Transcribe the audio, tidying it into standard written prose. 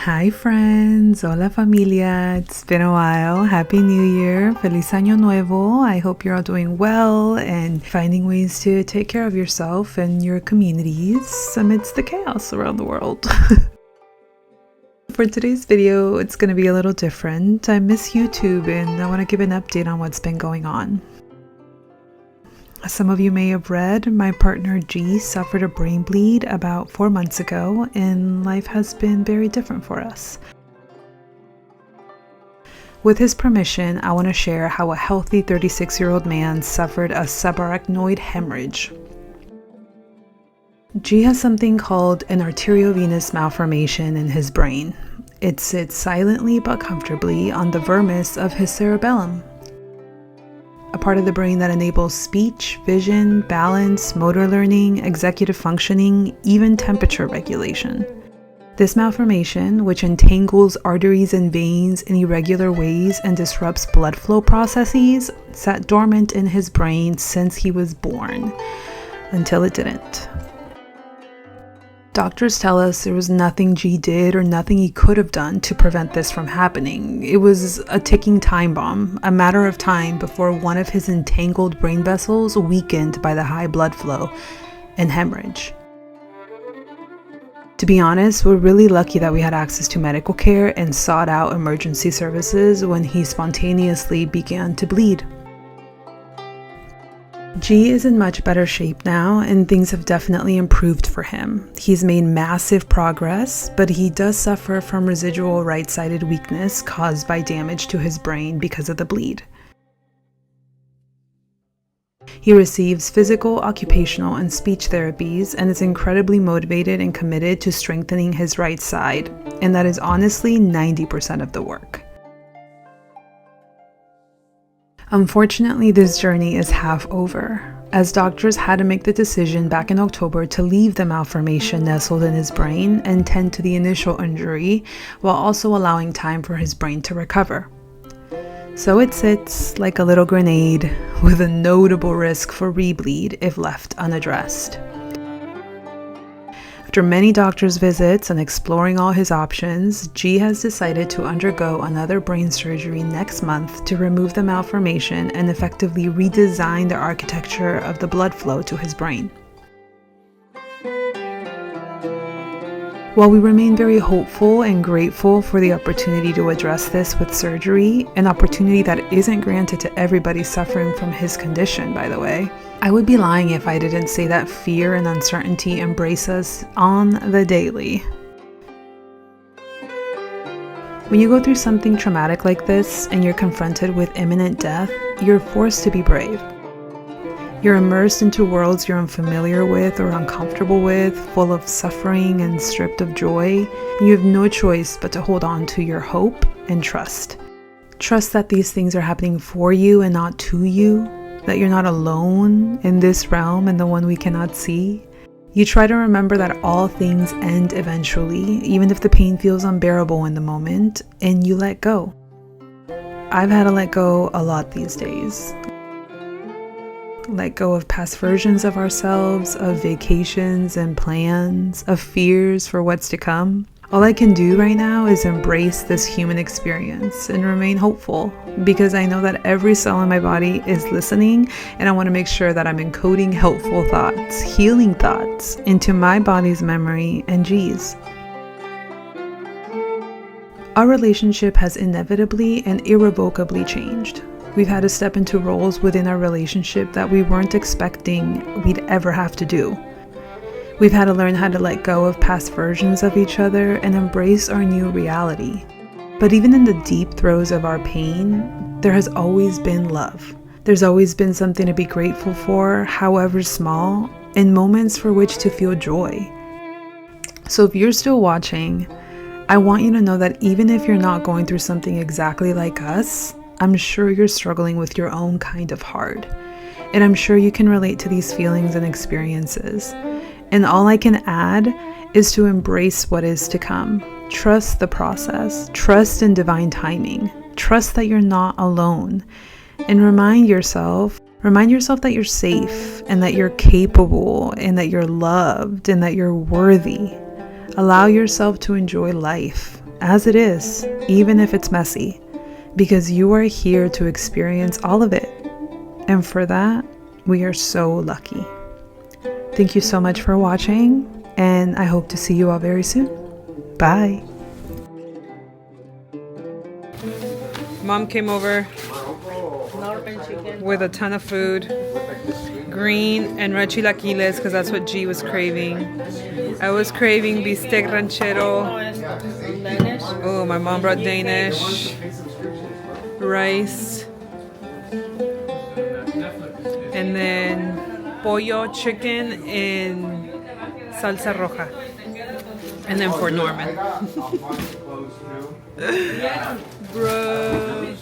Hi friends, hola familia, it's been a while. Happy New Year, feliz año nuevo. I hope you're all doing well and finding ways to take care of yourself and your communities amidst the chaos around the world. For today's video, it's going to be a little different. I miss YouTube and I want to give an update on what's been going on. Some of you may have read, my partner G suffered a brain bleed about 4 months ago, and life has been very different for us. With his permission, I want to share how a healthy 36-year-old man suffered a subarachnoid hemorrhage. G has something called an arteriovenous malformation in his brain. It sits silently but comfortably on the vermis of his cerebellum, a part of the brain that enables speech, vision, balance, motor learning, executive functioning, even temperature regulation. This malformation, which entangles arteries and veins in irregular ways and disrupts blood flow processes, sat dormant in his brain since he was born, until it didn't. Doctors tell us there was nothing G did or nothing he could have done to prevent this from happening. It was a ticking time bomb, a matter of time before one of his entangled brain vessels weakened by the high blood flow and hemorrhage. To be honest, we're really lucky that we had access to medical care and sought out emergency services when he spontaneously began to bleed. G is in much better shape now, and things have definitely improved for him. He's made massive progress, but he does suffer from residual right-sided weakness caused by damage to his brain because of the bleed. He receives physical, occupational, and speech therapies and is incredibly motivated and committed to strengthening his right side, and that is honestly 90% of the work. Unfortunately, this journey is half over, as doctors had to make the decision back in October to leave the malformation nestled in his brain and tend to the initial injury, while also allowing time for his brain to recover. So it sits like a little grenade with a notable risk for rebleed if left unaddressed. After many doctor's visits and exploring all his options, G has decided to undergo another brain surgery next month to remove the malformation and effectively redesign the architecture of the blood flow to his brain. While we remain very hopeful and grateful for the opportunity to address this with surgery, an opportunity that isn't granted to everybody suffering from his condition, by the way, I would be lying if I didn't say that fear and uncertainty embrace us on the daily. When you go through something traumatic like this and you're confronted with imminent death, you're forced to be brave. You're immersed into worlds you're unfamiliar with or uncomfortable with, full of suffering and stripped of joy. And you have no choice but to hold on to your hope and trust. Trust that these things are happening for you and not to you, that you're not alone in this realm and the one we cannot see. You try to remember that all things end eventually, even if the pain feels unbearable in the moment, and you let go. I've had to let go a lot these days. Let go of past versions of ourselves, of vacations and plans, of fears for what's to come. All I can do right now is embrace this human experience and remain hopeful, because I know that every cell in my body is listening, and I want to make sure that I'm encoding helpful thoughts, healing thoughts into my body's memory and G's. Our relationship has inevitably and irrevocably changed. We've had to step into roles within our relationship that we weren't expecting we'd ever have to do. We've had to learn how to let go of past versions of each other and embrace our new reality. But even in the deep throes of our pain, there has always been love. There's always been something to be grateful for, however small, and moments for which to feel joy. So if you're still watching, I want you to know that even if you're not going through something exactly like us, I'm sure you're struggling with your own kind of hard, and I'm sure you can relate to these feelings and experiences. And all I can add is to embrace what is to come. Trust the process, trust in divine timing, trust that you're not alone, and remind yourself that you're safe and that you're capable and that you're loved and that you're worthy. Allow yourself to enjoy life. as it is, even if it's messy, because you are here to experience all of it. And for that, we are so lucky. Thank you so much for watching, and I hope to see you all very soon. Bye. Mom came over with a ton of food, green and red chilaquiles, because that's what G was craving. I was craving bistec ranchero. Oh, my mom brought Danish rice, and then pollo chicken in salsa roja, and then for Norman. Bro.